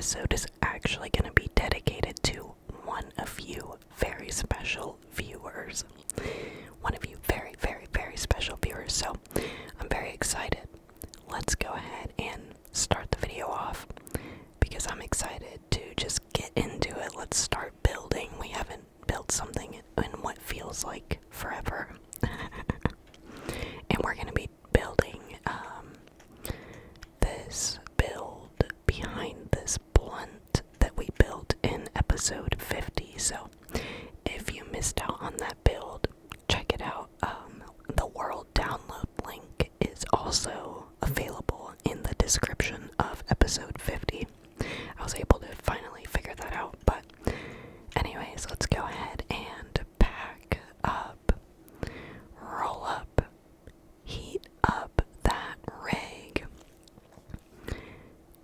episode is actually going to be dedicated to one of you very special viewers. One of you very, very, very special viewers. So I'm very excited. Let's go ahead and start the video off because I'm excited to just get into it. Let's start building. We haven't built something in what feels like forever. And we're going to be building this build behind this blunt that we built in episode 50. So if you missed out on that build, check it out. The world download link is also available in the description of episode 50. I was able to finally figure that out, but anyways, let's go ahead and pack up, roll up, heat up that rig.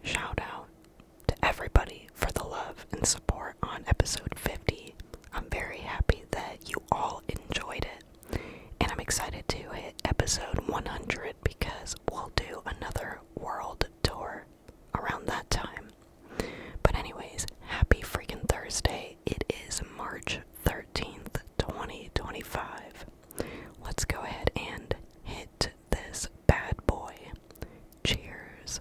Shout out to everybody for the love and support on episode 50. I'm very happy that you all enjoyed it, and I'm excited to hit episode 100 because we'll do another world tour around that time. But anyways, happy freaking Thursday. It is March 13th, 2025. Let's go ahead and hit this bad boy. Cheers.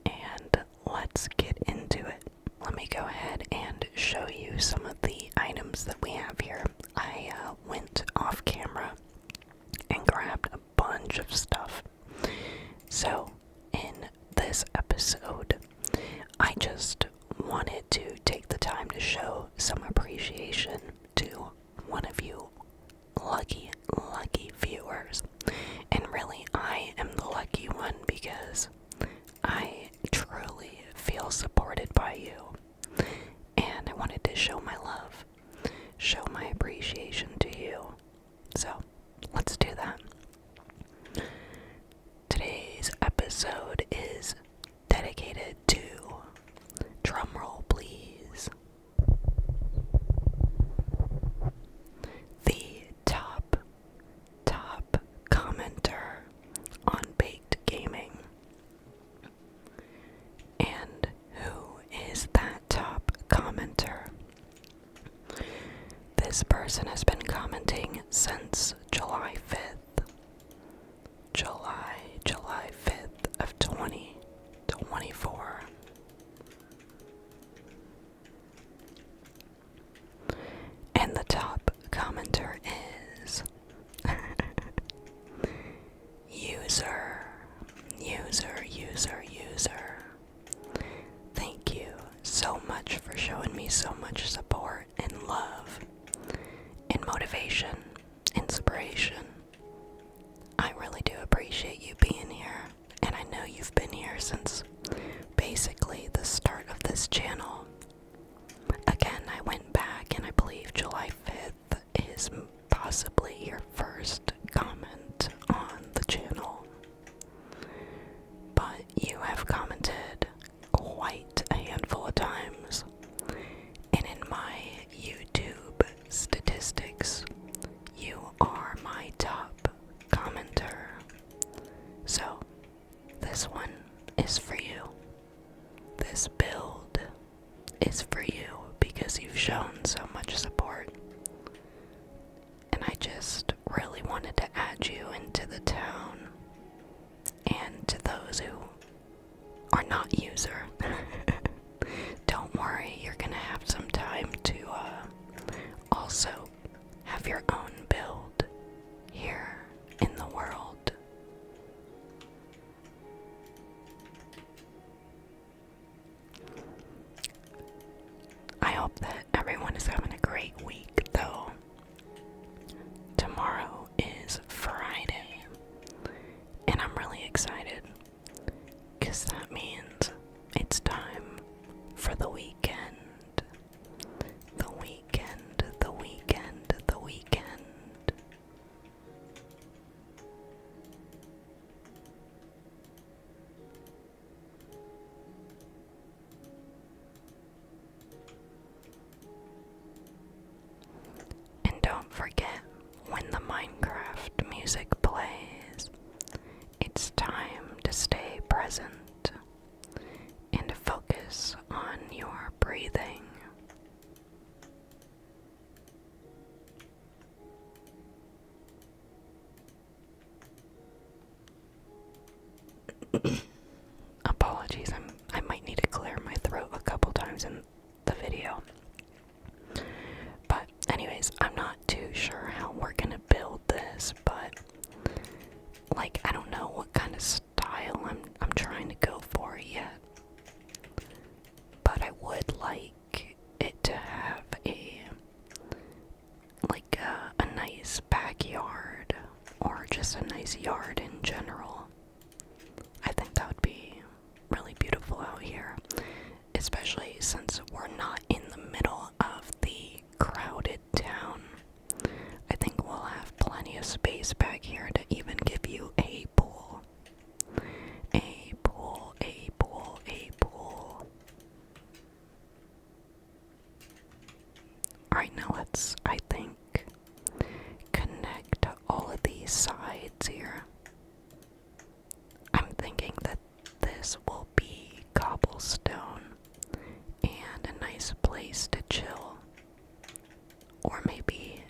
And let's get into it. Let me go ahead and show you some of the items that we have here. I went off camera and grabbed a bunch of stuff. So in this episode, I just wanted to take the time to show some appreciation to one of you lucky viewers. And really, I am the lucky one because I truly feel supported by you. And I wanted to show my love, show my appreciation to you. So, let's do that. Today's episode is dedicated to, drumroll please, the top commenter on Baked Gaming. And who is that top commenter? This person has been commenting since July 5th. July 5th of 2024. And the top commenter is user. Thank you so much for showing me so much support and love and motivation, inspiration. I really do appreciate you being here, and I know you've been here since basically the start of this channel. Again, I went back and I believe July 5th is possibly your first comment on the channel. But you have commented quite a handful of times, and in my YouTube statistics, you are my top commenter. So, this one is for you. This build is for you because you've shown so much support. And I just really wanted to add you into the town. And to those who are not user, don't worry, you're gonna have some time to also have your own build here in the world. I hope that everyone is having a great week, though. Tomorrow is Friday, and I'm really excited because that means it's time for the weekend. The weekend. forget when the Minecraft music plays. It's time to stay present and to focus on your breathing. Apologies, I might need to clear my throat a couple times in the video. But anyways, I'm not too sure how we're gonna build this, but like I don't know what kind of style I'm trying to go for yet. But I would like it to have a nice backyard or just a nice yard in general. I think that would be really beautiful out here, especially since we're not in the middle of the crowded town. I think we'll have plenty of space back here to even give you a pool. A pool, a pool, a pool. Alright, now let's, I think, connect all of these sides here. I'm thinking that this will be cobblestone and a nice place to chill. Or maybe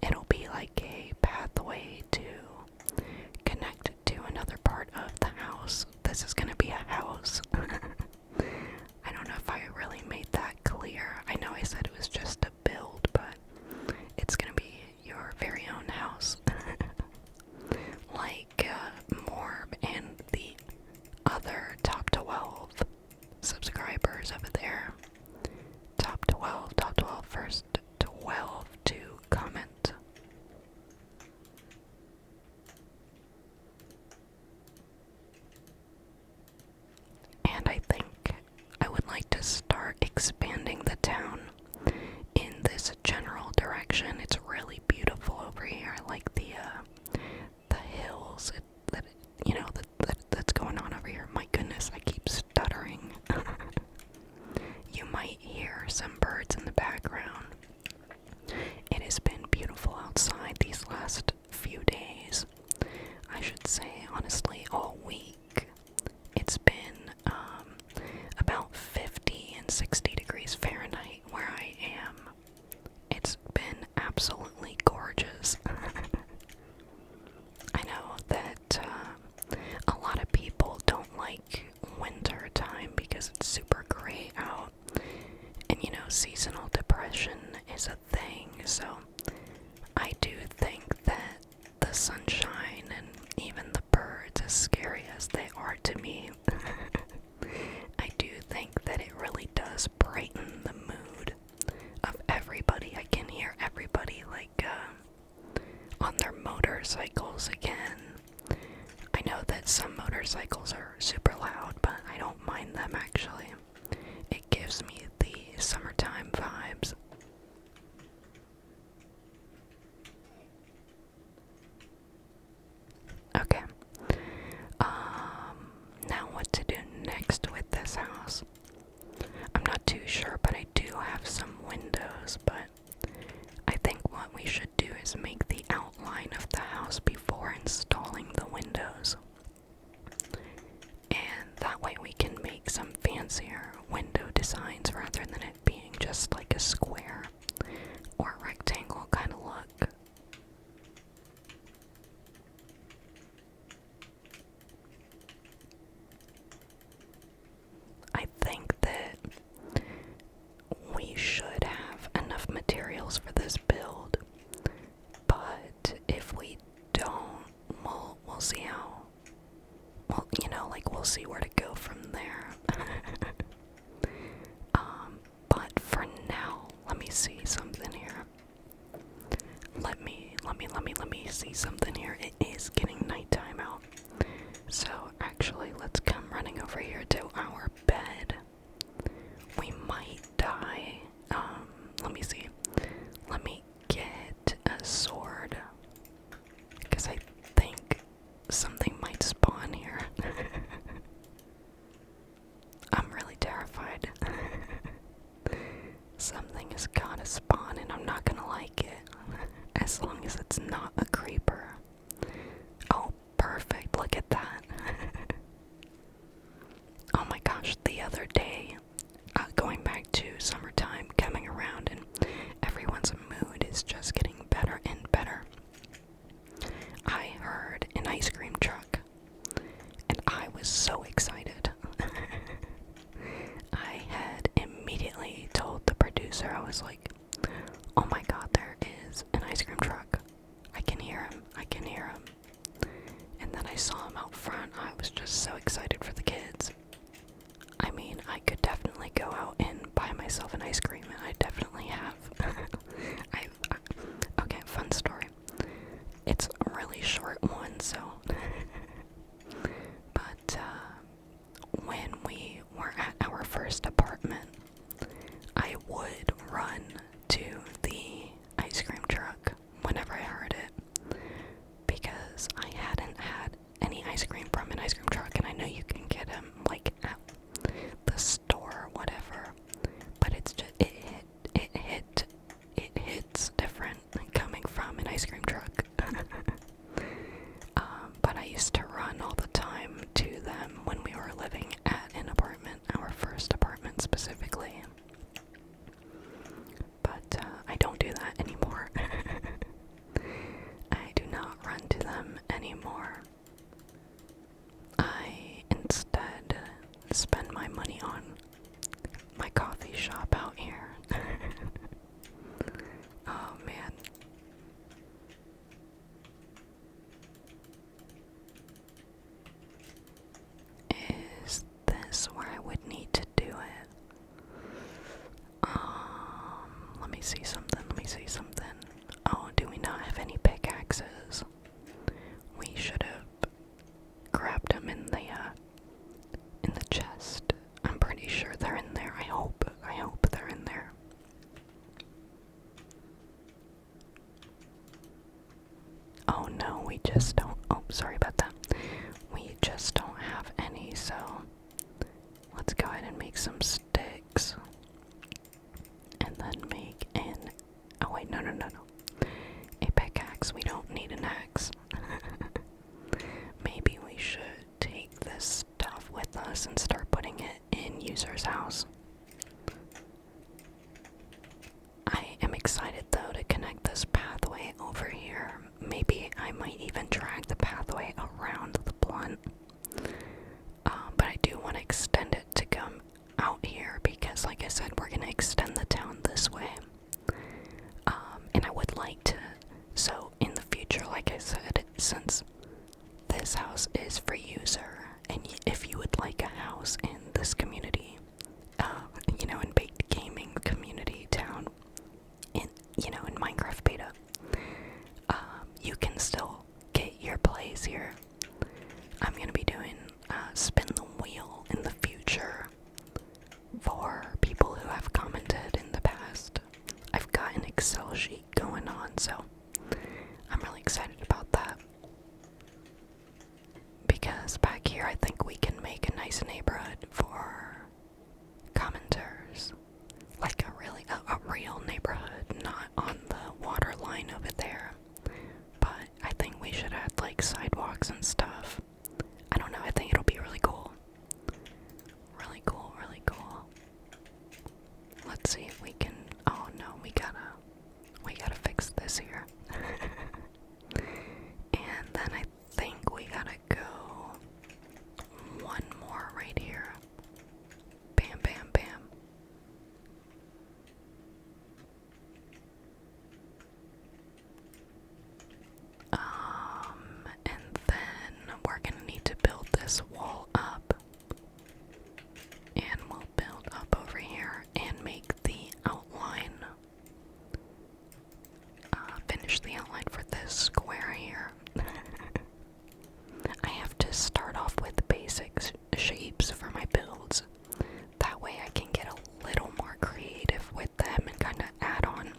it'll be like a pathway to connect to another part of the house. This is gonna be a house. I don't know if I really made that clear. I know I said it was just a build, but it's gonna be your very own house. Like Morb and the other top 12 subscribers over there. Top 12, first 12 to comment. And I think I would like to start expanding the town in this general direction. It's really beautiful over here. I like the hills that's going on over here. My goodness, I keep stuttering. You might hear some birds in the background. It has been beautiful outside these last few days. I should say, honestly, all week. It's been about 50 and 60 degrees Fahrenheit where I am. It's been absolutely gorgeous. I know that a lot of people don't like winter time because it's super gray out. And you know, seasonal depression is a thing, so I do think that the sunshine and even the birds, as scary as they are to me, I do think that it really does brighten the mood of everybody. I can hear everybody on their motorcycles again. I know that some motorcycles are super loud, but I don't mind them actually. It gives me the summertime vibes. Okay. Now what to do next with this house? I'm not too sure, but I do have some windows, but I think what we should do is make the outline of the house before installing the windows. And that way we can make some fancier window designs rather than it being just like a square or rectangle kind of look. I think that we should have enough materials for this build, but if we don't, we'll see how, we'll see where to go from there. But for now, let me see something here. Let me see something here. It is getting nighttime out. So actually, let's come running over here to our bed. We might die. Let me see. Let me get a sword. Because I think something might spawn here. I'm really terrified. Something is gonna spawn and I'm not gonna like it. is just getting better and better. I heard an ice cream truck, and I was so excited. I had immediately told the producer, I was like, oh my god, there is an ice cream truck. I can hear him. I can hear him. And then I saw him out front. I was just so excited for the kids. I mean, I could definitely go out and buy myself an ice cream, and I definitely have. Okay, fun story. It's a really short one, so. But when we were at our first apartment, I would run to the ice cream truck whenever I heard it, because I hadn't had any ice cream from an ice cream truck, and I know you can get them like at the store or whatever, but it's just it hits different coming from an ice cream truck. But I used to run all the time to them when we were living at an apartment, our first apartment specifically. But I don't do that anymore. I do not run to them anymore. I instead spend my money on my coffee shop out here. Oh man. Is this where I would need to do it? Let me see something. Oh, do we not have any pickaxes? We should have grabbed them in the chest. I'm pretty sure they're in there. I hope they're in there. Oh no, we just don't. Oh, sorry about that. We just don't have any, so let's go ahead and make some sticks. And then make an. Oh, wait, no. A pickaxe. We don't need an axe. Maybe we should take this stuff with us and start putting it in user's house. I am excited though to connect this pathway over here. Maybe I might even drag the pathway around the blunt. But I do want to extend it to come out here because, like I said, we're going to extend the town this way. And I would like to, so in the future, like I said, since this house is for user, and if you would like a house in this community, in baked gaming community town, in Minecraft beta, you can still get your place here. I'm gonna be doing spin the wheel in the future for people who have commented in the past. I've got an Excel sheet going on, so I'm really excited about that. Because back here I think we can make a nice neighborhood for commenters. Like a real neighborhood, not on the water line over there. But I think we should add like sidewalks and stuff. I don't know, I think it'll be really cool. Really cool. Let's see if we can. Oh no, we gotta fix this here. And then I think we gotta go one more right here. Bam, bam, bam. And then we're gonna need to build this wall up. And we'll build up over here and make the outline. Finish the outline for this square here. I have to start off with basic shapes for my builds. That way I can get a little more creative with them and kind of add on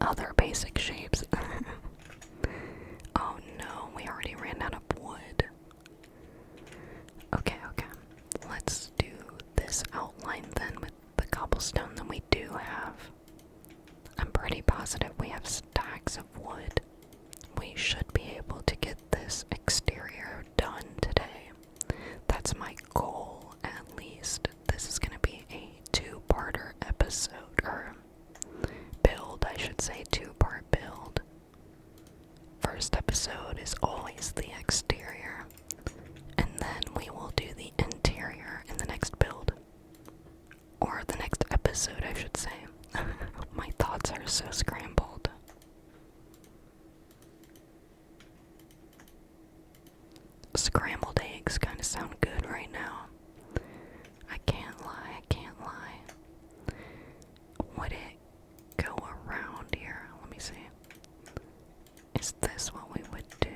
other basic shapes. Oh no, we already ran out of wood. Okay. Let's do this outline then with the cobblestone that we do have. I'm pretty positive we have stacks of wood. We should be able to get this exterior done today. That's my goal, at least. This is going to be a two-parter episode, or build, I should say, two-parter. episode is always the exterior, and then we will do the interior in the next build. Or the next episode, I should say. My thoughts are so scrambled. Scrambled eggs kind of sound good right now. I can't lie, I can't lie. Would it go around here? Let me see. Is this what we would do?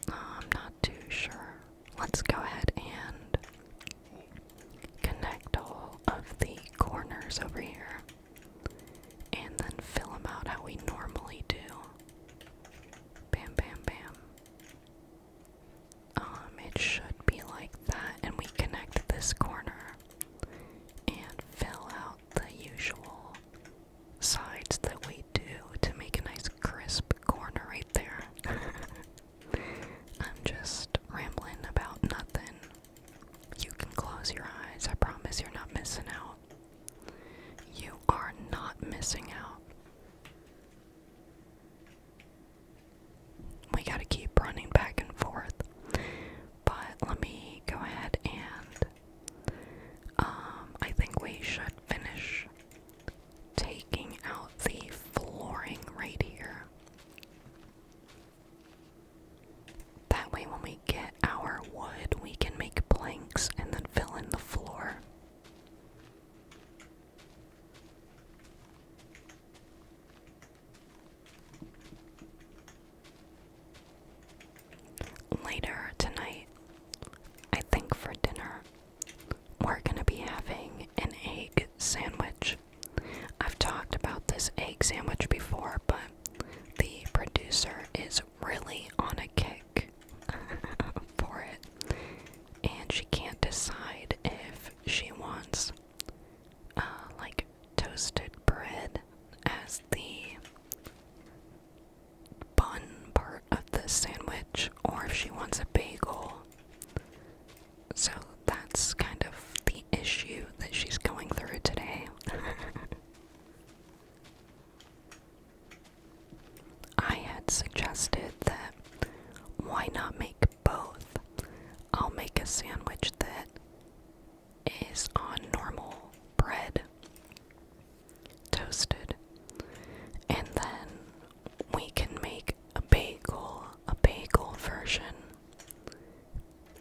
I'm not too sure. Let's go ahead and connect all of the corners over here and then fill them out how we normally do. Bam, bam, bam. It should be like that, and we connect this corner and fill out the usual sides that we do to make a nice crisp corner right there. I'm just rambling about nothing. You can close your eyes. I promise you're not missing out. You are not missing out. We gotta keep running back and forth. But let me go ahead and I think we should finish taking out the flooring right here. That way when we get our wood, we can make planks and then fill in the floor. Later tonight, I think for dinner, we're gonna be having an egg sandwich. I've talked about this egg sandwich before, but the producer is really on a kick for it, and she can't decide if she wants like toasted bread as the bun part of the sandwich, or if she wants a bagel. So that's kind of the issue that she's going through today. I had suggested that why not make both? I'll make a sandwich that is on normal bread, toasted, and then we can make a bagel version,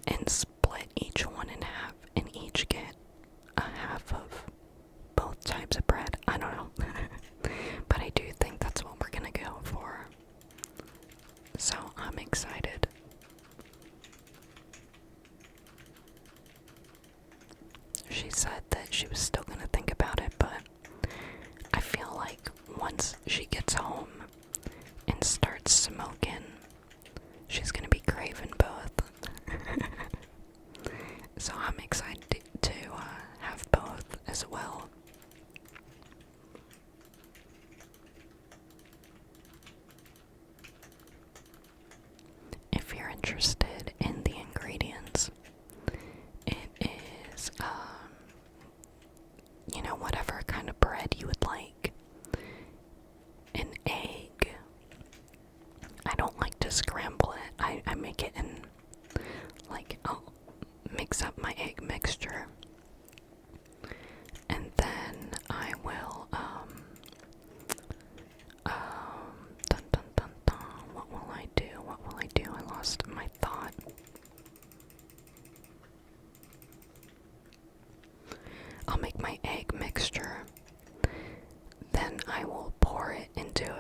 and split each one in half, and each get a half of both types of bread. I don't know. But I do think that's what we're gonna go for. So I'm excited. She said that she was still gonna think about it, but I feel like once she gets home and starts smoking, she's gonna be craving both. So I'm excited to have both as well. If you're interested in the ingredients, it is, whatever kind of bread you would like. An egg. I don't like to scramble it. I make it in, I'll mix up my egg mixture. And then I will, dun dun dun dun, what will I do? I lost my thought. I'll make my egg mixture, then I will pour it into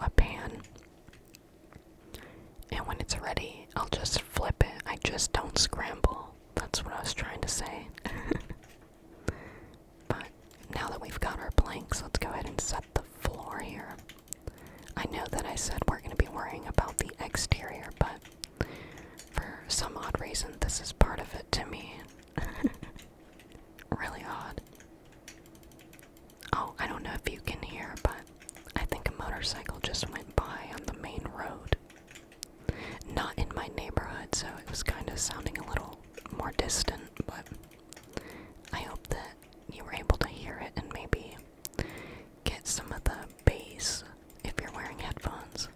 a pan, and when it's ready, I'll just flip it. I just don't scramble. That's what I was trying to say. But now that we've got our planks, let's go ahead and set the floor here. I know that I said we're going to be worrying about the exterior, but for some odd reason, this is part of it to me. Really odd. Oh, I don't know if you can hear, but I think a motorcycle just went by on the main road. Not in my neighborhood, so it was kind of sounding a little more distant, but I hope that you were able to hear it and maybe get some of the bass if you're wearing headphones.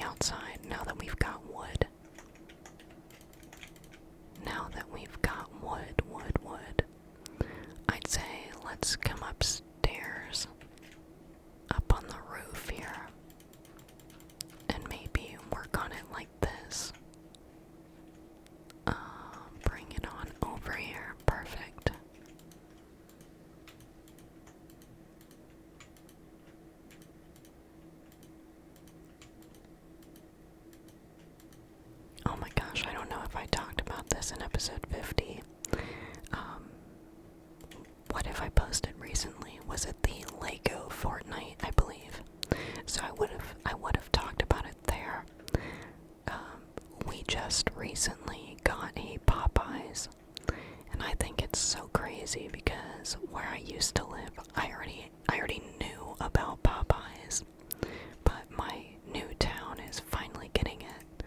outside now that we've got wood. Now that we've got wood, I'd say let's come upstairs, up on the roof here, and maybe work on it like this. Bring it on over here. Perfect. Oh my gosh, I don't know if I talked about this in episode 50. What have I posted recently? Was it the Lego Fortnite, I believe? So I would have talked about it there. We just recently got a Popeyes, and I think it's so crazy because where I used to live, I already knew about Popeyes, but my new town is finally getting it,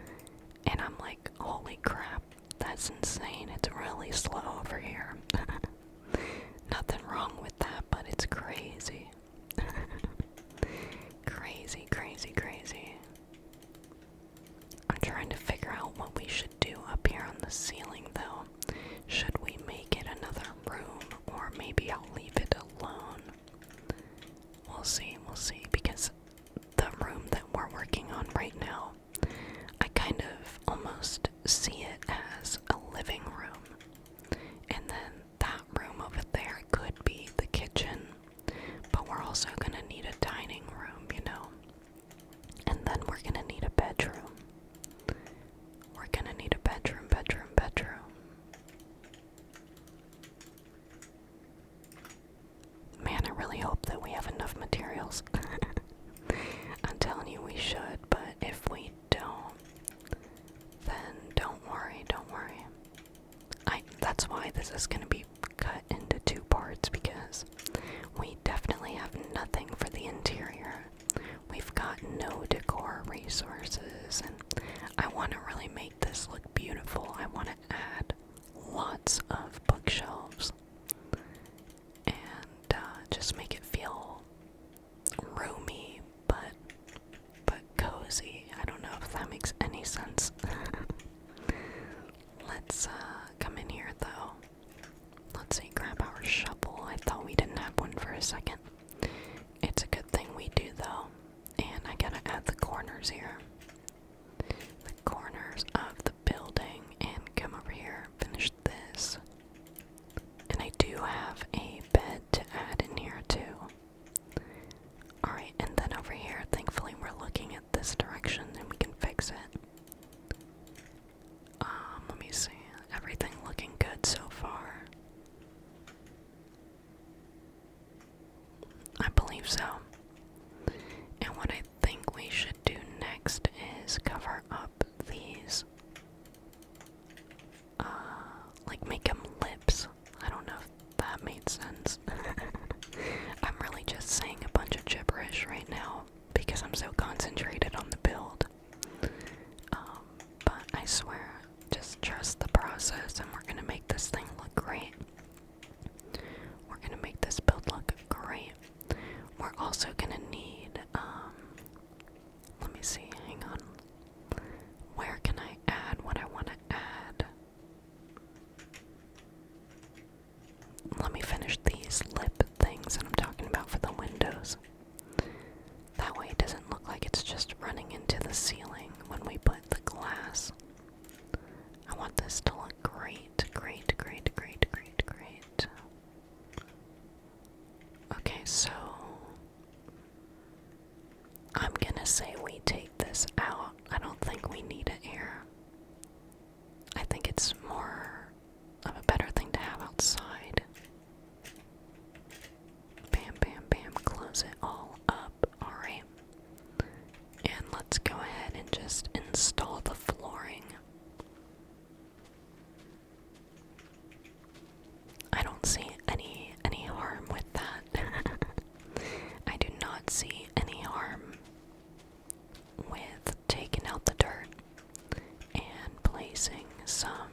and I'm like, holy crap, that's insane. It's really slow over here. Nothing wrong with that, but it's crazy. Crazy, crazy, crazy. I'm trying to figure out what we should do up here on the ceiling, though. Should we make it another room, or maybe I'll leave it alone? We'll see, because the room that we're working on right now, I kind of almost see it as a living room. And then that room over there could be the kitchen, but we're also gonna need a dining room, you know? And then we're gonna need a bedroom. We're gonna need a bedroom. Man, I really hope that we have enough materials. I'm telling you we should, but if we don't, then don't worry. That's why this is gonna be cut into 2 parts, because we definitely have nothing for the interior. We've got no decor resources, and I want to really make this look beautiful. I want to add lots of bookshelves and just make it feel roomy, but cozy. I don't know if that makes any sense. Let's come in here though. Let's see, grab our shovel. I thought we didn't have one for a second. It's a good thing we do though. And I gotta add the corners here. The corners of the building, and come over here, finish this. And I do have a bed to add in here too. Alright, and then over here, thankfully we're looking at this direction and we can fix it. Let me see. Everything looking good so far. I believe so. And what I think we should do next is cover up these. Like make them lips. I don't know if that made sense. I'm really just saying a bunch of gibberish right now because I'm so concentrated on the build. But I swear, just trust the process and we're gonna make this thing look great. We're gonna make this build look great. We're also gonna need, let me see, hang on. Where can I add what I want to add? Let me finish these lip things that I'm talking about for the windows. That way it doesn't look like it's just running into the ceiling when we put the glass. I want this to look great. Okay, so I'm gonna say we take this out. I don't think we need it here. I think it's more of a better thing to have outside. Bam, bam, bam, close it all up. Alright. And let's go ahead and just install the flooring. I don't see any harm with that. I do not see any harm with taking out the dirt and placing some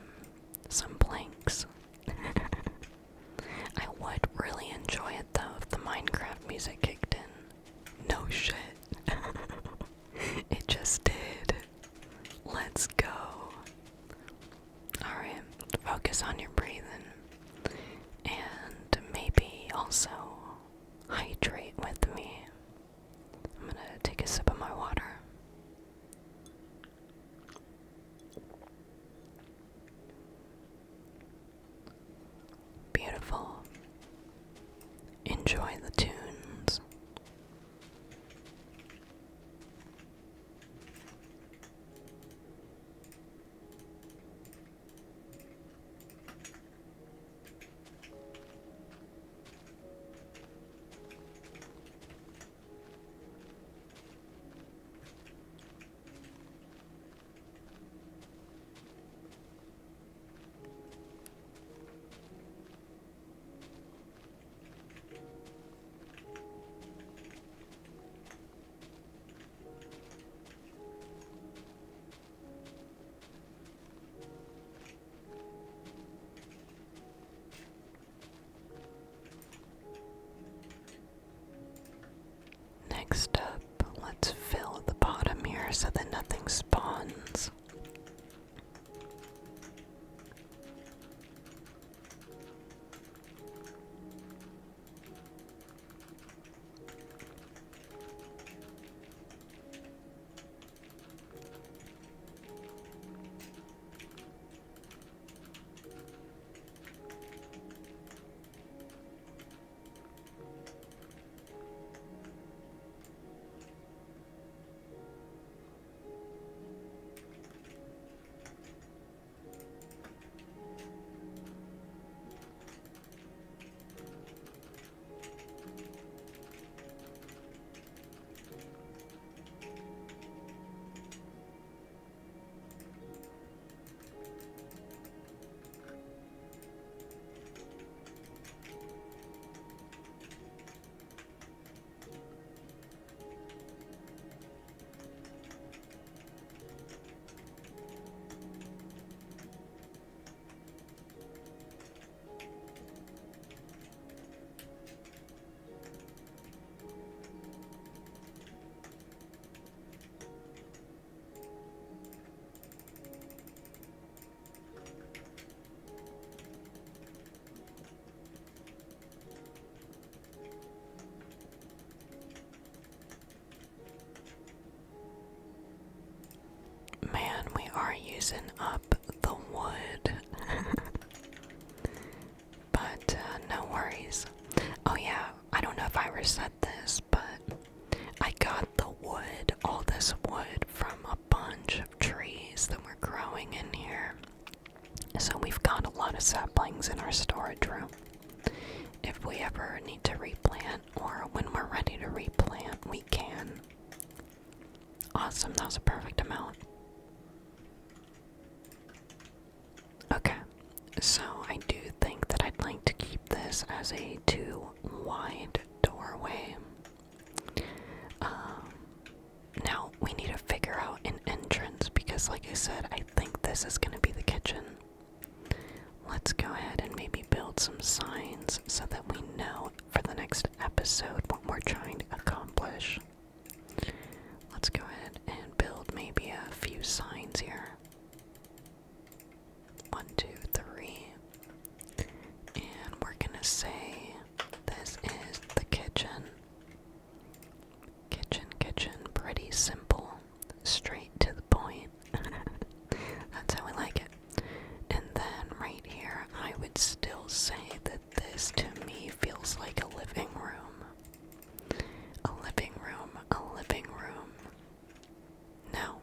are using up the wood. But no worries. Oh yeah, I don't know if I ever said this, but I got the wood, all this wood, from a bunch of trees that were growing in here. So we've got a lot of saplings in our storage room. If we ever need to replant, or when we're ready to replant, we can. Awesome, that was a perfect amount. Okay, so I do think that I'd like to keep this as a 2 wide doorway. Now we need to figure out an entrance because, like I said, I think this is going to be the kitchen. Let's go ahead and maybe build some signs so that we know for the next episode what we're trying to accomplish. Let's go ahead and build maybe a few signs here. 1, 2, 3. And we're gonna say this is the kitchen. Kitchen, pretty simple. Straight to the point. That's how we like it. And then right here, I would still say that this to me feels like a living room. A living room, a living room. Now,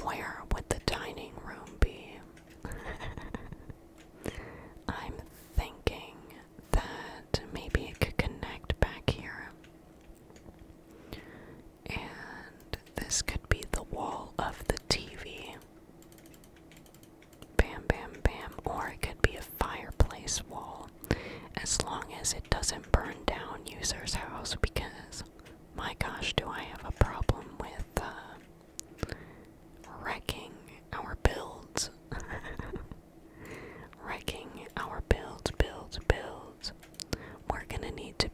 where would the dining room be? I'm thinking that maybe it could connect back here. And this could be the wall of the TV. Bam, bam, bam. Or it could be a fireplace wall. As long as it doesn't burn down user's house, because my gosh, do I have a problem with wrecking our builds. Wrecking our builds. We're gonna need to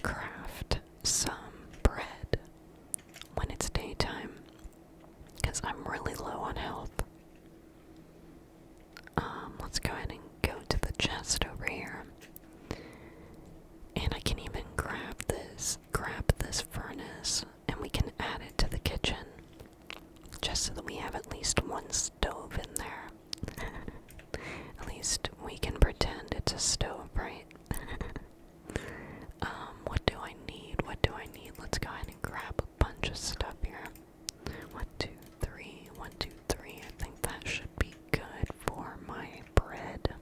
craft some bread when it's daytime, because I'm really low on health. Let's go ahead and go to the chest over here. And I can even grab this furnace, and we can add it to the kitchen. Just so that we have at least one stove in there. At least we can pretend it's a stove, right? What do I need? Let's go ahead and grab a bunch of stuff here. 1, 2, 3. 1, 2, 3. I think that should be good for my bread.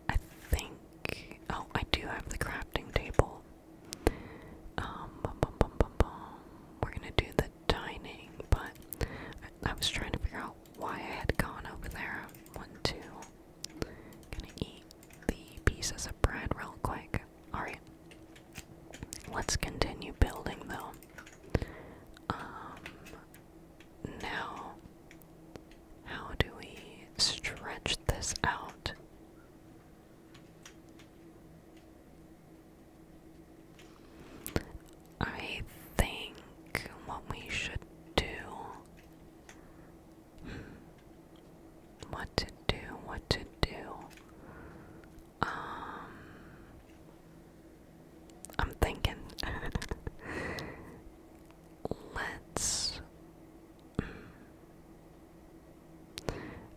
I think... Oh, I do have the crafting table. We're gonna do the dining, but I was trying to figure out why I had gone over there. 1, 2. Gonna eat the pieces of bread real quick. Alright. Let's continue building though. Now, how do we stretch this out? I think what we should do, what to do, I'm thinking, let's,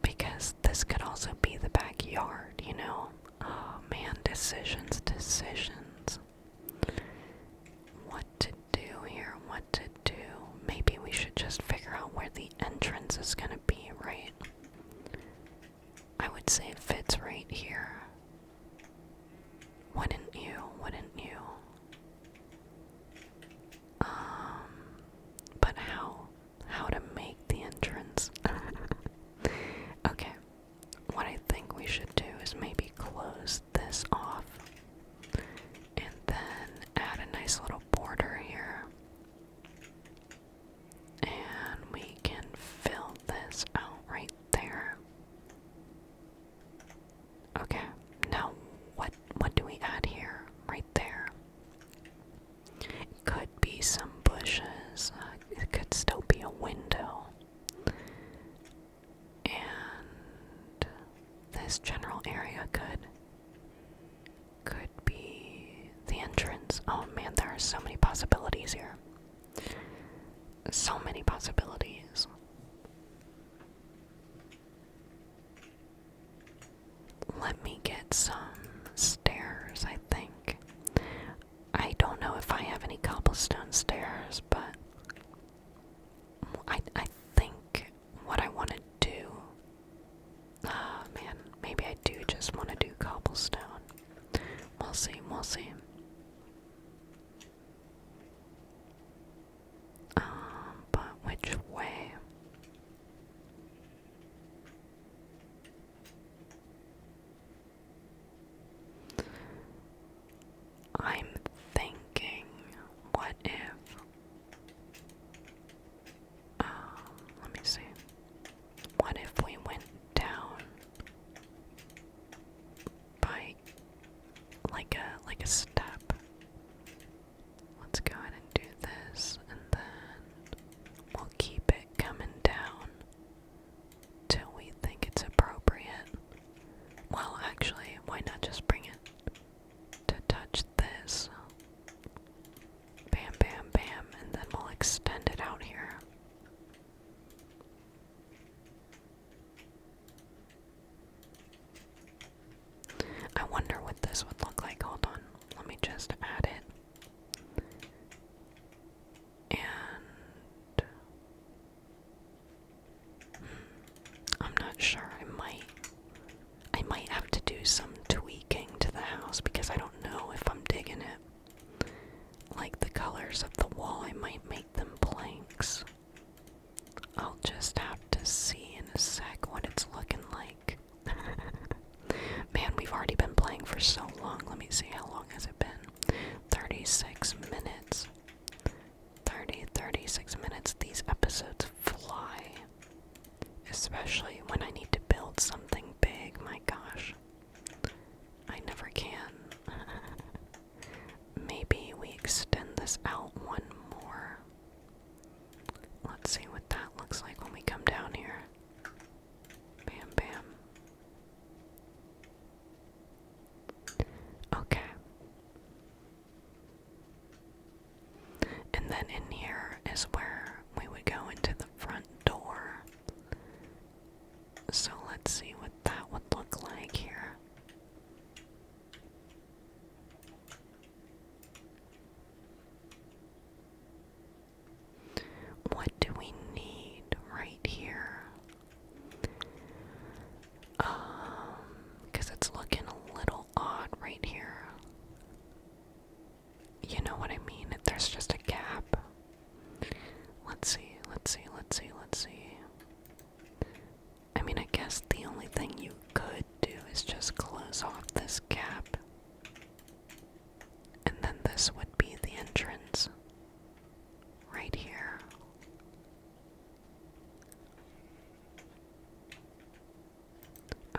because this could also be the backyard, you know? Oh man, decisions. What to do here, Maybe we should just figure out where the entrance is gonna be, right? I would say it fits right here. Wouldn't you? But how to make the entrance? Okay, what I think we should do is maybe close this off we'll see, we'll see. But which way? I'm thinking, what if, let me see, what if we went down by like a step? Let's go ahead and do this, and then we'll keep it coming down till we think it's appropriate. Well, actually, why not just bring it to touch this? Bam, bam, bam, and then we'll extend it out here. I wonder what this would look like. Hold on. Let me just add it. And I'm not sure. I might have to do some tweaking to the house because I don't know if I'm digging it. Like the colors of the wall, I might make them blanks. I'll just have to see in a sec what it's looking like. Man, we've already been playing for so long. Let me see, how long has it been? 36 minutes. 36 minutes. These episodes fly. Especially when I need to build something big. My gosh. I never can. Maybe we extend this out one more. Let's see what that looks like when we come down here. Bam, bam. Okay. And then in here is where we would go into the front door. So let's see what that would look like here. What do we need right here? Because it's looking a little odd right here. You know what I mean? There's just a gap. Let's see, let's see, let's see, let's see. I mean, I guess the only thing you could do is just close off this gap. And then this would be the entrance. Right here.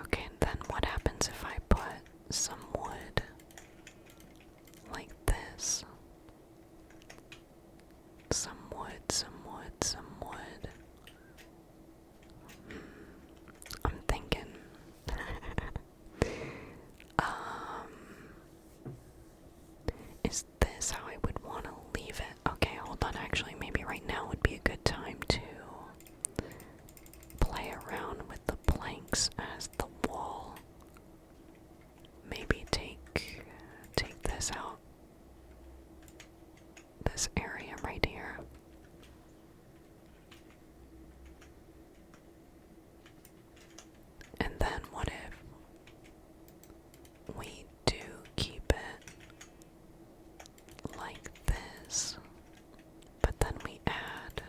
Okay, and then what happens if I put some wood like this? Some wood, some wood, some wood. I'm thinking. Is this how I would want to leave it? Okay, hold on. Actually, maybe right now would be a good time to play around with the planks as the wall. Maybe take this out. This area right here. And then what if we do keep it like this, but then we add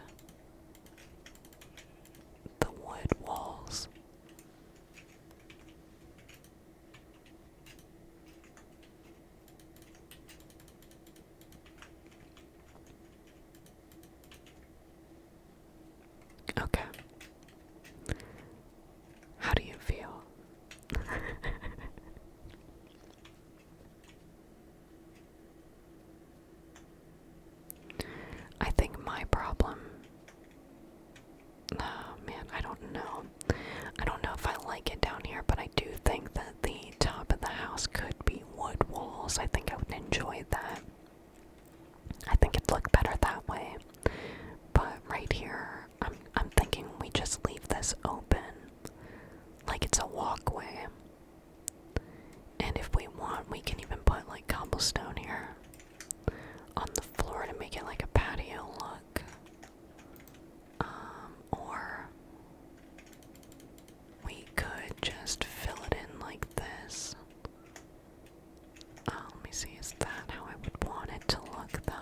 the wood walls? me see, is that how I would want it to look though?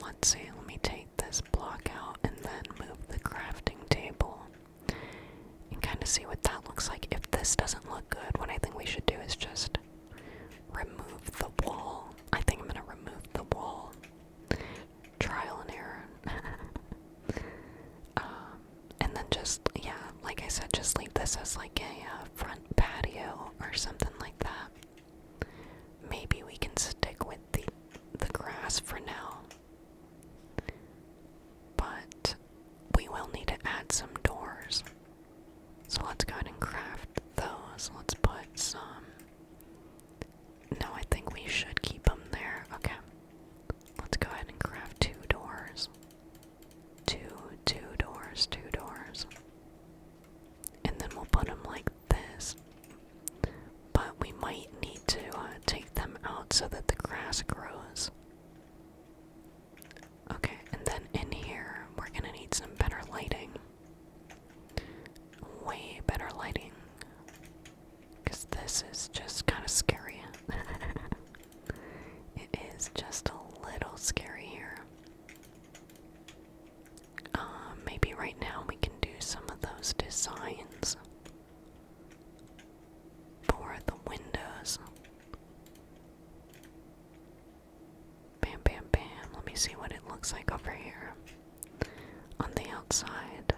Let's see, let me take this block out and then move the crafting table and kind of see what that looks like. If this doesn't look good, what I think we should do is just remove the wall. I think I'm gonna remove the wall. Trial and error. And then just, yeah, like I said, just leave this as like a front patio or something like that. Maybe we can stick with the grass for now. But we will need to add some doors. So let's go ahead and craft those. Let's put some. No, I think we should keep them there. Okay. Let's go ahead and craft 2 doors. Two doors. And then we'll put them like this. But we might need to take them out so that the grass grows. Okay, and then in here, we're gonna need some better lighting. Way better lighting. Because this is just kind of scary. It is just a little scary here. Maybe right now we can do some of those designs for the windows. Bam, bam, bam. Let me see what it looks like over here on the outside.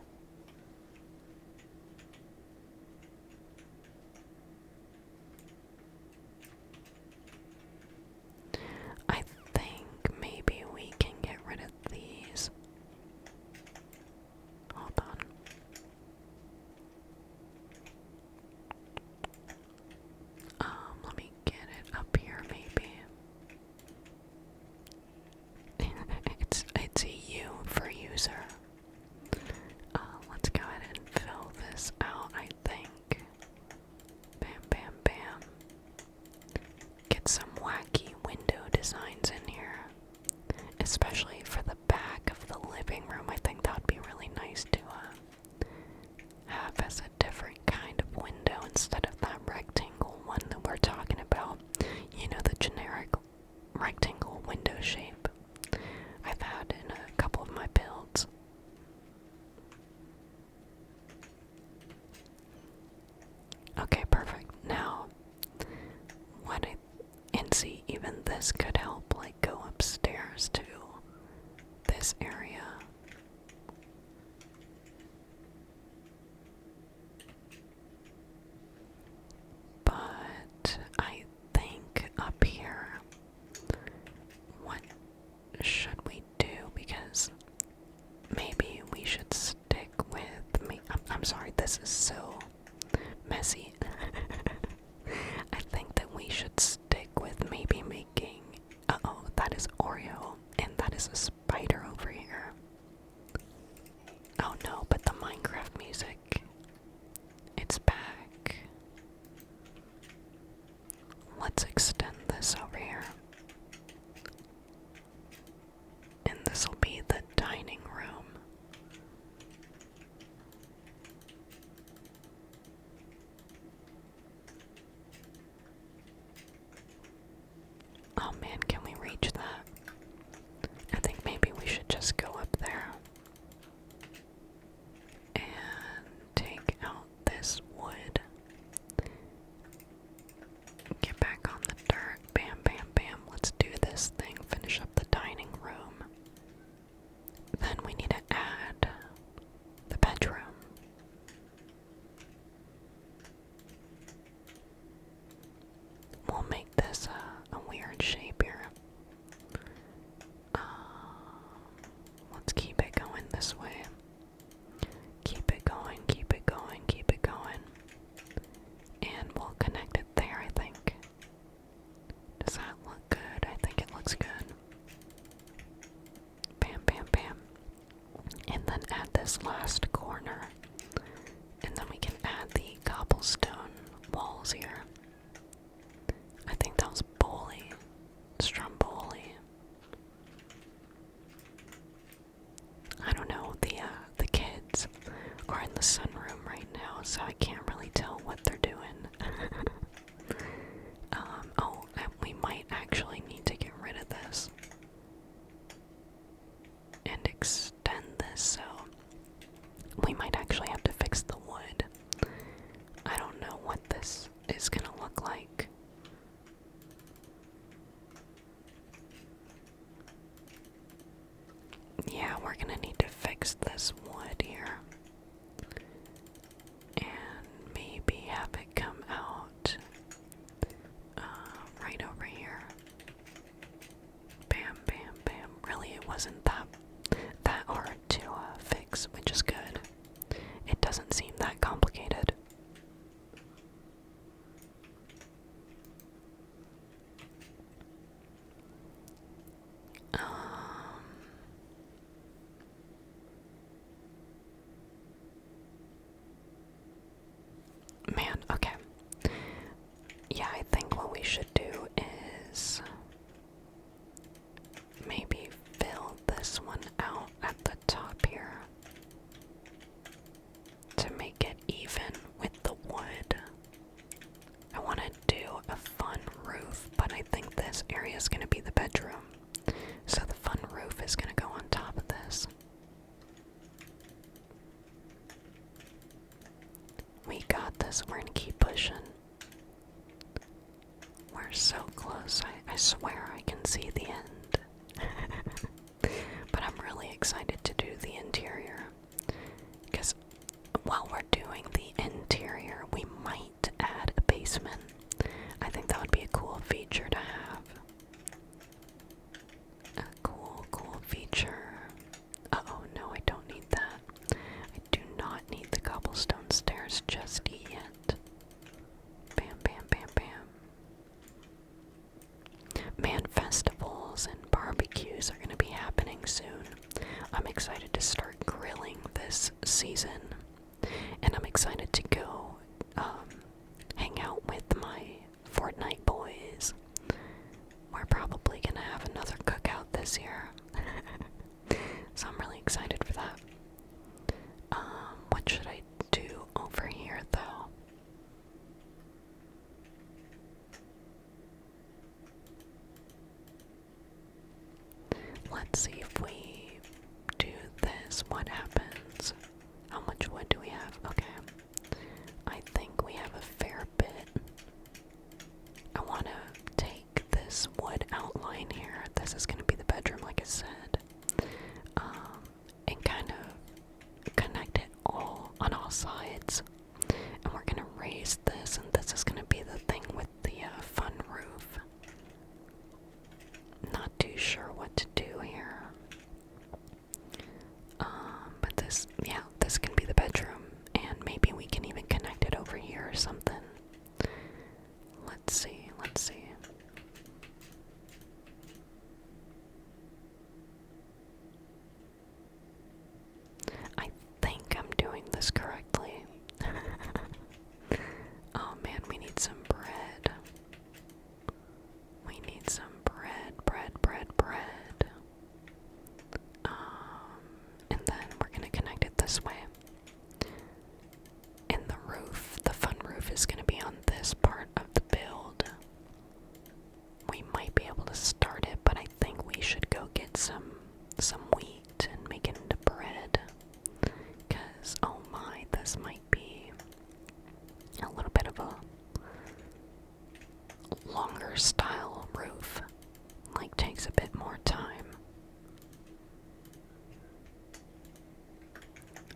I think maybe we can get rid of these. Hold on. Let me get it up here maybe. it's a U for user. Let's go ahead and fill this out, I think. Bam, bam, bam. Get some wacky window designs in here. Especially for the back of the living room. I think that would be really nice to have as a different kind of window instead of that rectangle one that we're talking about. You know, the generic rectangle window shape I've had in a couple of my builds. Okay, perfect. Now, and see, even this could help, like, go upstairs to this area. But I think up here, what should we do? Because maybe we should stick with me. I'm sorry, this is so messy. I think that we should stick with maybe making. Uh-oh, that is Oreo, and that is a spider over here. Oh no, but the Minecraft music. It's back. Let's extend this over here. And this will be the dining room. Oh man, can we reach that? I think maybe we should just go up there and take out this wood. Get back on the dirt. Bam, bam, bam. Let's do this thing. Finish up the dining room. Then we need to add the bedroom. We'll make this a weird shape here. We're in the sunroom right now, so I can't really tell what they're doing. Oh, and we might actually need to get rid of this and extend this, so we might actually have to fix the wood. I don't know what this is gonna look like. Yeah, we're gonna need to fix this wood here. And maybe have it come out right over here. Bam, bam, bam. Really, it wasn't that hard to fix, which is good. It doesn't seem that complicated. Man, okay. Yeah, I think what we should do is maybe fill this one out at the top here to make it even with the wood. I want to do a fun roof, but I think this area is going to be the bedroom. So the fun roof is going to go on top of this. We got this. We're going to keep pushing. We're so close. I swear I can see the end. But I'm really excited to do the interior. Because while we're doing the interior, we might add a basement. I think that would be a cool feature to have. A cool feature. Uh-oh, no, I don't need that. I do not need the cobblestone stairs just yet. Bam, bam, bam, bam. Man, festivals and barbecues are going to be happening soon. I'm excited to start grilling this season. And I'm excited to go hang out with my Fortnite boys. We're probably going to have another cookout this year. So I'm really excited for that. What should I do over here, though? Let's see if we do this. What happens? How much wood do we have? Okay. I think we have a fair bit. I want to take this wood outline here. This is going to be the bedroom, like I said. And kind of connect it all on all sides. And we're going to raise this, and this is going to be the thing with the fun roof. Not too sure what to do here. But this, yeah, this can be the bedroom, and maybe we can even connect it over here or something. Let's see, let's see. I think I'm doing this correctly. Oh man, we need some bread. We need some bread. And then we're gonna connect it this way. And the roof, the fun roof, is gonna be on this part of the build. We might be able to start it, but I think we should go get some wheat and make it into bread. Cause oh my, this might be a little bit of a longer style roof. Like takes a bit more time.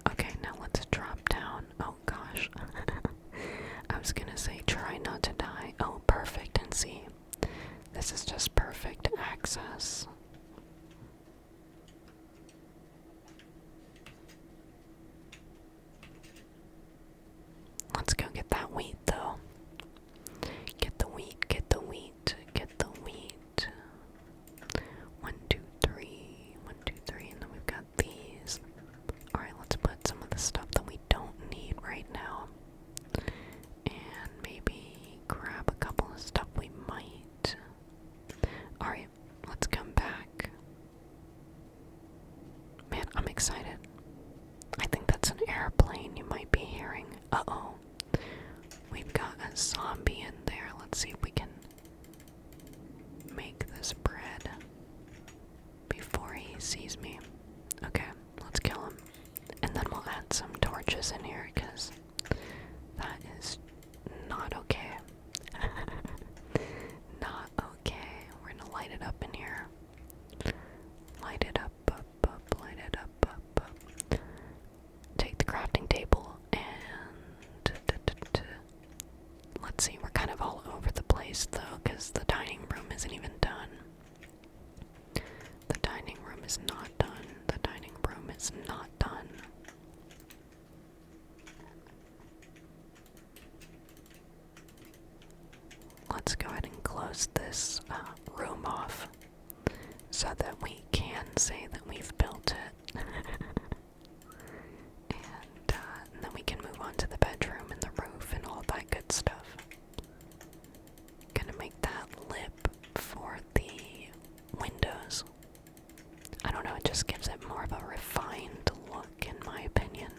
Okay, now let's drop down. Oh gosh. I was gonna say try not to die. Oh, perfect. And see, this is just perfect access. Let's go get that wheat though. Get the wheat, get the wheat, get the wheat. 1, 2, 3, 1, 2, 3, and then we've got these. Alright, let's put some of the stuff that we don't need right now. And maybe grab a couple of stuff we might. Alright, let's come back. airplane you might be hearing. Uh-oh. We've got a zombie in there. Let's see if we can make this bread before he sees me. Okay, let's kill him. And then we'll add some torches in here because that is not okay. Not okay. We're gonna light it up in here. Light it up, light it up. Take the crafting table and let's see, we're kind of all over the place though, because the dining room isn't even done. The dining room is not done. The dining room is not done. Let's go ahead and close this room off so that we can say that we've built it. And then we can move on to the bedroom and the roof and all that good stuff. Gonna make that lip for the windows. I don't know, it just gives it more of a refined look in my opinion.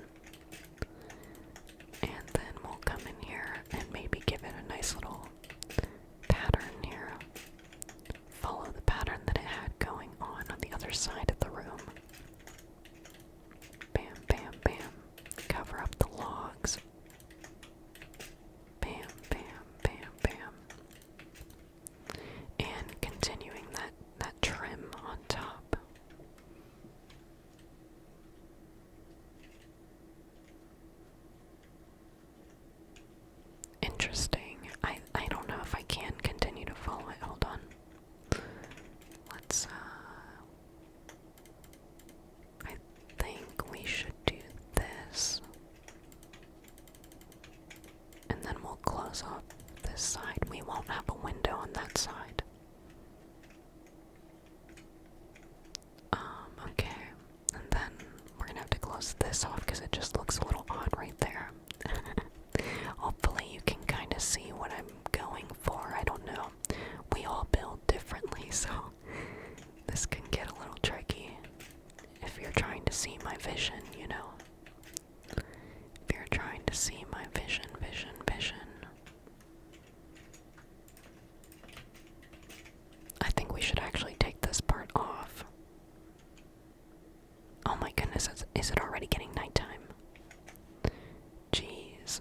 And then we'll come in here and maybe give it a nice little pattern here. Follow the pattern that it had going on the other side of the room. Bam, bam, bam. Cover up the logs. Bam, bam, bam, bam. And continuing that trim on top. Interesting. I don't know if I can continue to follow it. Hold on. Let's I think we should do this. And then we'll close off this side. We won't have a window on that side. Okay. And then we're gonna have to close this off because it just looks a little odd right there. Hopefully you can kind of see what I'm going for. I don't know. We all build differently, so this can get a little tricky if you're trying to see my vision, you know. If you're trying to see my vision. I think we should actually take this part off. Oh my goodness, is it already getting nighttime? Jeez.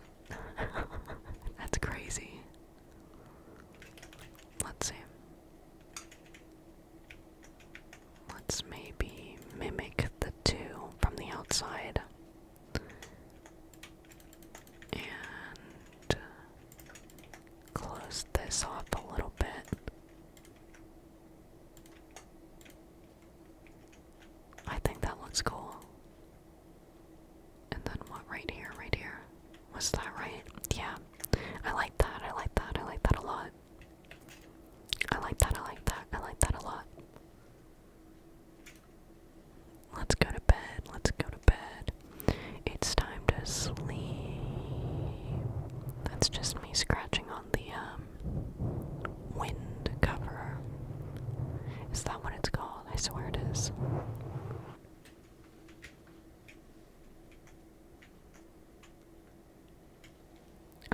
That's crazy. Let's see. Let's maybe mimic the two from the outside. And close this off a little bit. I think that looks cool. And then what, right here, right here? Was that right? Yeah. I like that, I like that, I like that a lot. I like that, I like that, I like that a lot. Let's go to bed, let's go to bed. It's time to sleep. That's just me scratching on the wind cover. Is that what it's called? I swear it is.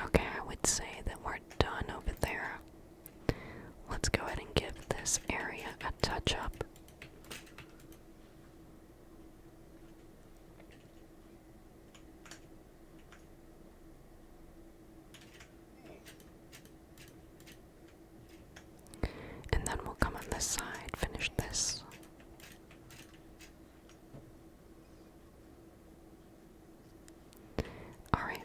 Okay, I would say that we're done over there. Let's go ahead and give this area a touch up. And then we'll come on this side, finish this. Alright.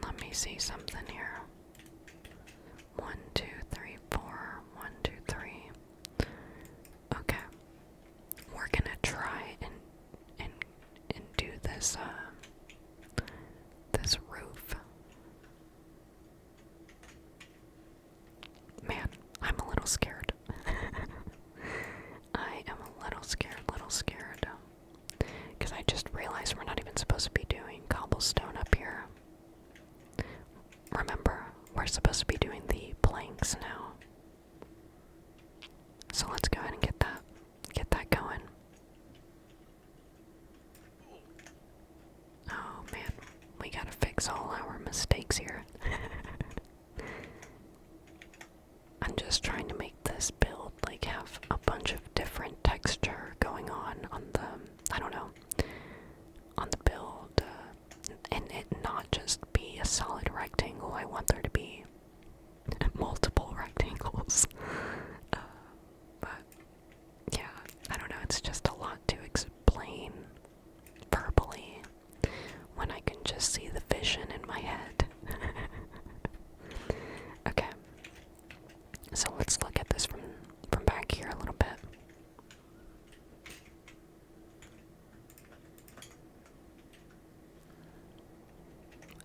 Let me see something here. 1, 2, 3, 4. 1, 2, 3. Okay. We're gonna try and do this this roof. Man, I'm a little scared. I am a little scared, because I just realized we're not even supposed to be doing cobblestone up here. Remember, fix all our mistakes here. I'm just trying to make this build like have a bunch of different texture going on the, I don't know, on the build, and it not just be a solid rectangle. I want there to be multiple rectangles. But yeah, I don't know, it's just a lot to explain verbally when I can just see the vision in my head. Okay, so let's look at this from back here a little bit.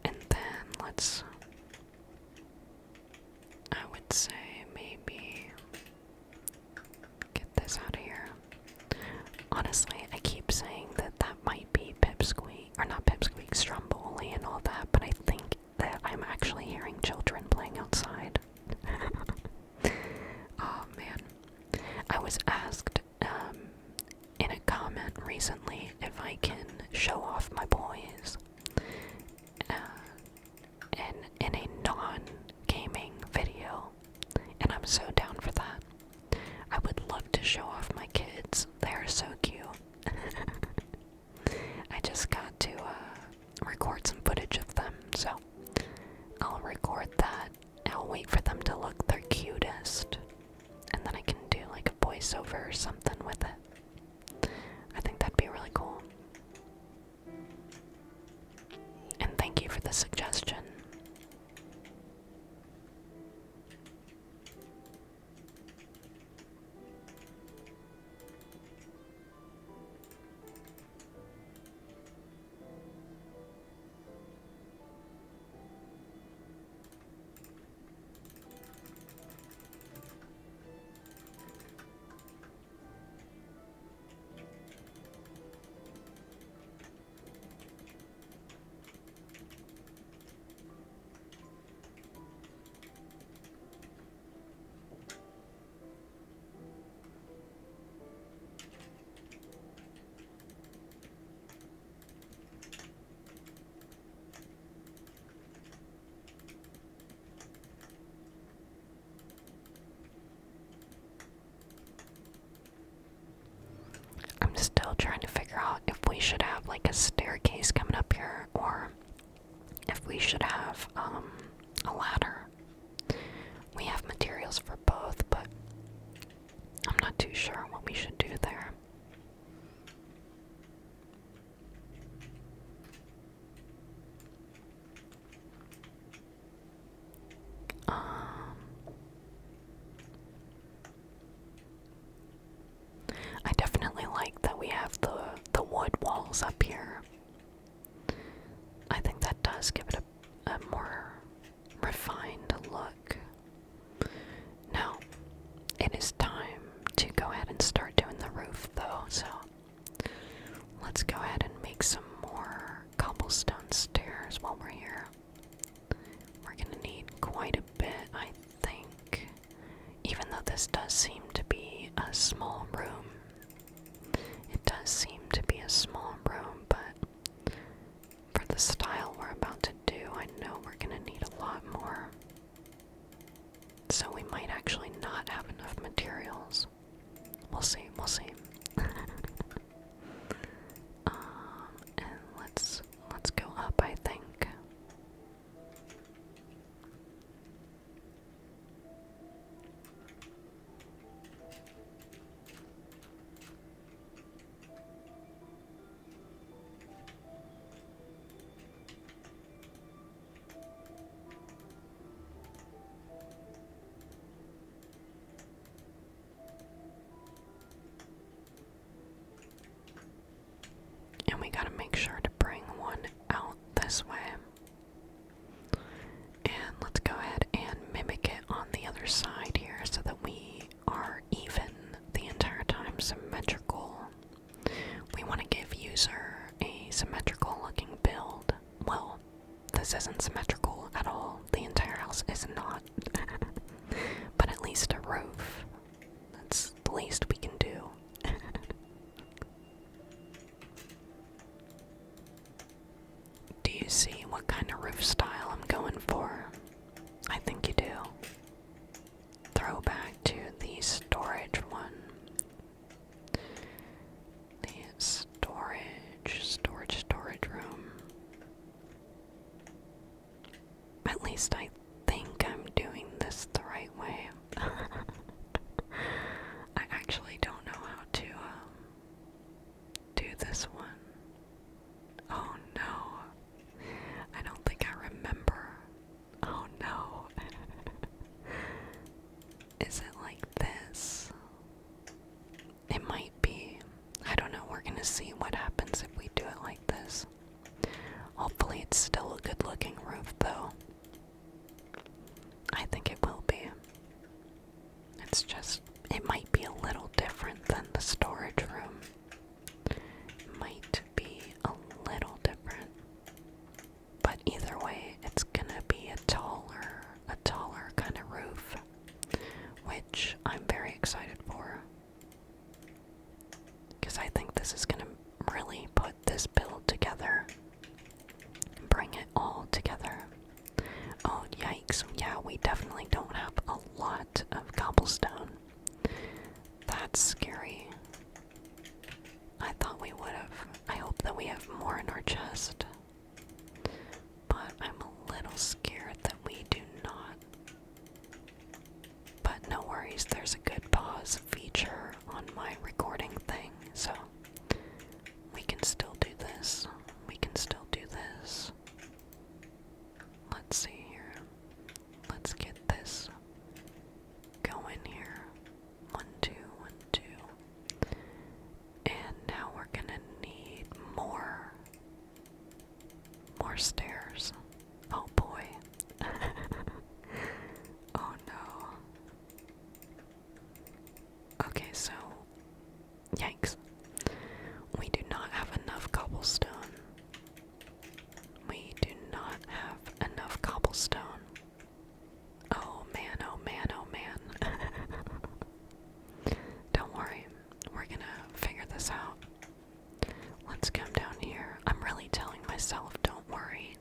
And then let's, I would say maybe get this out of here. Honestly, I keep saying that that might be Pipsqueak, or not Pipsqueak, Stromboli and all that, but I think that I'm actually hearing children playing outside. Oh man. I was asked in a comment recently if I can show off my boys in a non-gaming video, and I'm so down for that. I would love to show off my kids. They are so cute. I just got to record some footage of them, so I'll record that. I'll wait for them to look their cutest, and then I can do like a voiceover or something with it. I think that'd be really cool. And thank you for the suggestion. I'm still trying to figure out if we should have like a staircase coming up here, or if we should have a ladder. We have materials for both, but I'm not too sure what we should do there. I definitely like that we have the wood walls up here. I think that does give it a more refined look. Now, it is time to go ahead and start doing the roof though, so let's go ahead and make some more cobblestone stairs while we're here. We're gonna need quite a bit, I think, even though this does seem to be a small room. It does seem to be a small room, but for the style we're about to do, I know we're gonna need a lot more. So we might actually not have enough materials. We'll see, we'll see. And let's go up, I think. And we gotta make sure to bring one out this way. And let's go ahead and mimic it on the other side here so that we are even the entire time, symmetrical. We want to give user a symmetrical looking build. Well, this isn't symmetrical at all. The entire house is not. But at least a roof. That's the least we can do. Do you see what kind of roof style I'm going for? I think you do. Throwback to the storage one. The storage room. At least I think I'm doing this the right way. I actually don't know how to do this one. Oh no. I don't think I remember. Oh no. Is it like this? It might be. I don't know. We're gonna see what happens if we do it like this. Hopefully it's still a good looking roof though. I think it will be. It's just, it might be a little different than the storage room. Might be a little different. But either way, it's gonna be a taller kind of roof, which I'm very excited for. Because I think this is gonna really put this build together. Bring it all together. Oh, yikes. Yeah, we definitely don't have a lot of cobblestone. That's scary. I thought we would have. I hope that we have more in our chest. But I'm a little scared that we do not. But no worries, there's a good pause feature on my recording thing, so we can still do this. We can still do this. Let's see here. Let's get this going here. 1, 2, 1, 2. And now we're gonna need more stairs. Oh boy. Oh no. Okay, so yikes. We do not have enough cobblestone. We do not have enough cobblestone. Oh man, oh man, oh man. Don't worry, we're gonna figure this out. Let's come down here. I'm really telling myself, don't worry.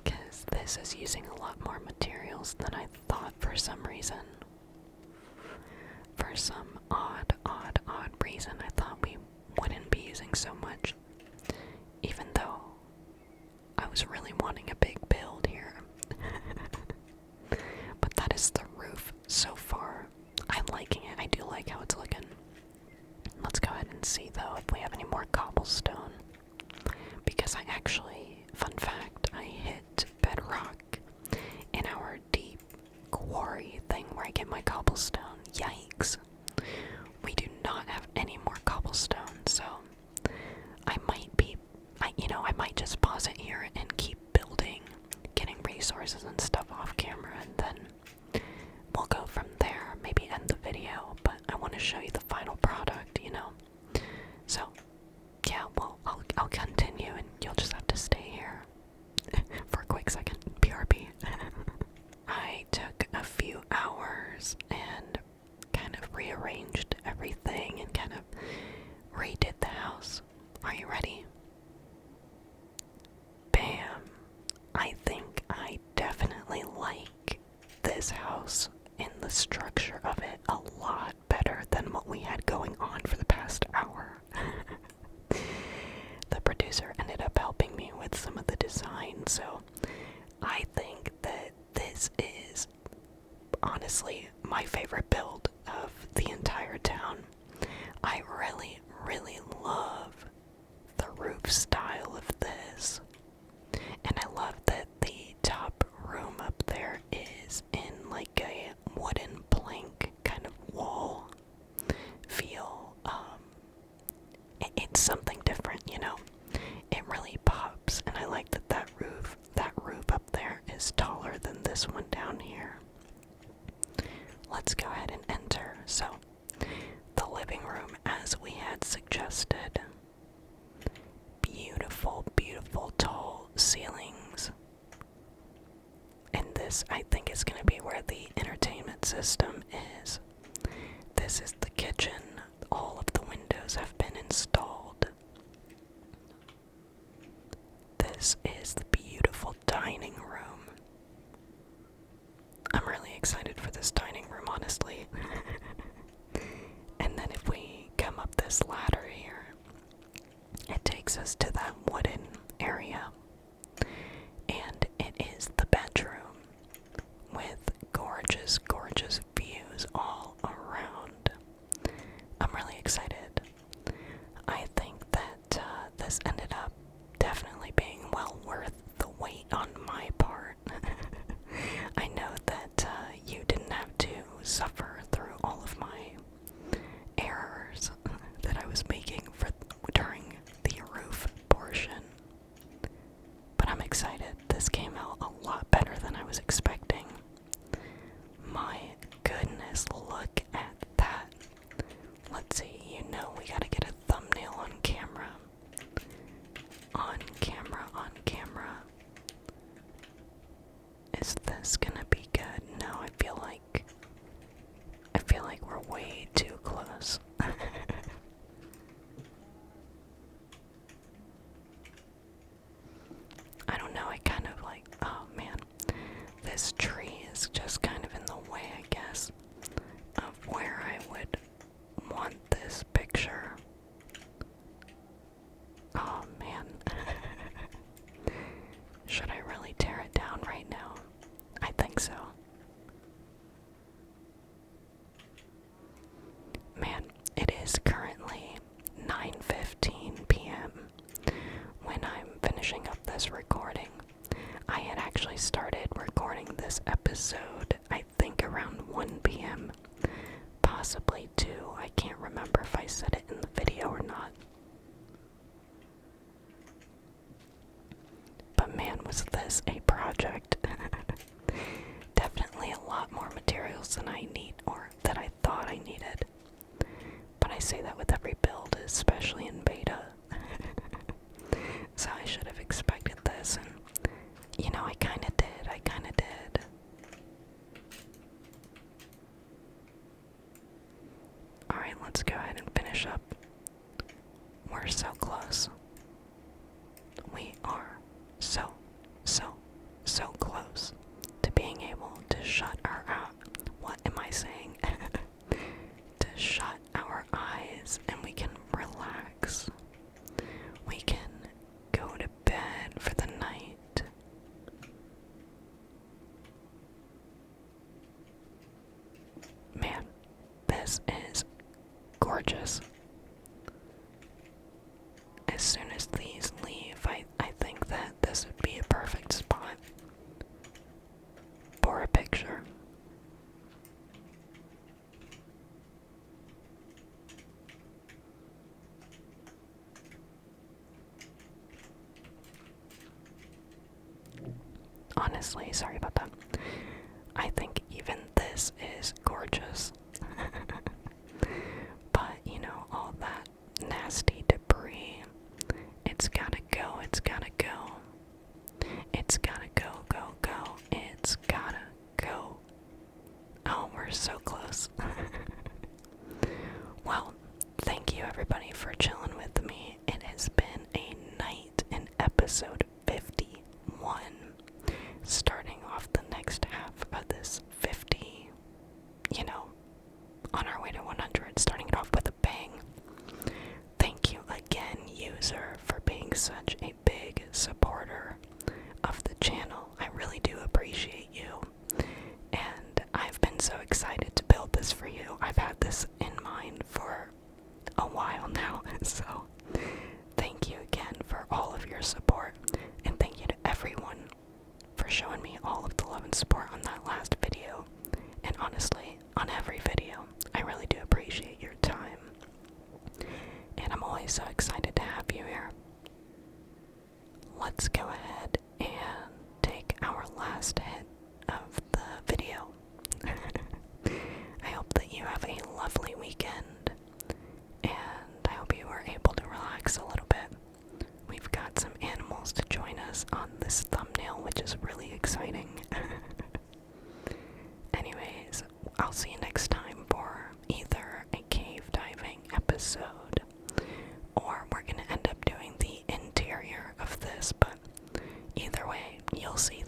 Because this is using a lot more materials than I thought for some reason. For some odd reason, I thought we wouldn't be using so much. Even though I was really wanting a big build here. But that is the roof so far. I'm liking it. I do like how it's looking. Let's go ahead and see though if we have any more cobblestone. Because I actually, fun fact, I hit bedrock in our deep quarry thing where I get my cobblestone. Yikes. We do not have any more cobblestone, so I might just pause it here and keep building, getting resources and stuff off camera, and then we'll go from there, maybe end the video, but I want to show you the final product, you know? So, yeah, well, I'll continue, and you'll just have to stay here for a quick second. BRB. I took a few hours and kind of rearranged everything and kind of redid the house. Are you ready? Bam! I think I definitely like this house and the structure of it a lot better than what we had going on for the past hour. The producer ended up helping me with some of the design, so I think that this is honestly my favorite build of the entire town. I really, really love the roof style of this. And I love that the top room up there is in like a wooden plank kind of wall feel. this is the beautiful dining room. I'm really excited for this dining room, honestly. And then if we come up this ladder here, it takes us to that wooden area. And it is the bedroom with gorgeous, gorgeous views all around. I'm really excited. I think that this ended up definitely being well worth the wait on my part. I know that you didn't have to suffer through all of my errors that I was making during the roof portion. But I'm excited. This came out a lot better than I was expecting. My goodness, look at that. Let's see, we gotta get a thumbnail on camera. On camera, on camera. Is this gonna be good? No, I feel like we're way too close. I don't know, I kind of like, oh man, this tree is just kind of in the way, I guess, of where I would want this picture. Oh man. Should I really tear it down right now? I think so. Man, it is currently 9:15 p.m. when I'm finishing up this recording. I had actually started recording this episode, I think around 1 p.m. Possibly 2. I can't remember if I said it in the video or not. But man, was this a project. Definitely a lot more materials than I need, or that I thought I needed. But I say that with every build, especially in beta. So I should have expected this, and I kinda did. Alright, let's go ahead and finish up. We're so close. We are so close to being able to shut our what am I saying? To shut our eyes and we can relax. We can go to bed for the night. Man, this is gorgeous. As soon as these leave, I think that this would be a perfect spot for a picture. Honestly, sorry about that. I think even this is gorgeous. But, all that nasty debris, it's gotta go, it's gotta go. It's gotta go, go. It's gotta go. Oh, we're so close. Well, thank you everybody for chilling with me. It has been a night in episode 51. Starting off the next half of this 50, on our way to 100, starting it off with a bang. Thank you again, user, for being such a big supporter of the channel. I really do appreciate you, and I've been so excited to build this for you. I've had this in mind for a while now, so thank you again for all of your support, and thank you to everyone for showing me all of the love and support on that last video, and honestly, on every video. I really do appreciate your time, and I'm always so excited to have you here. Let's go ahead and take our last hit of the video. I hope that you have a lovely weekend, and I hope you are able to relax a little bit. We've got some animals to join us on this thumbnail, which is really exciting. Anyways, I'll see you next time for either a cave diving episode, or we're gonna end up doing the interior of this, but will see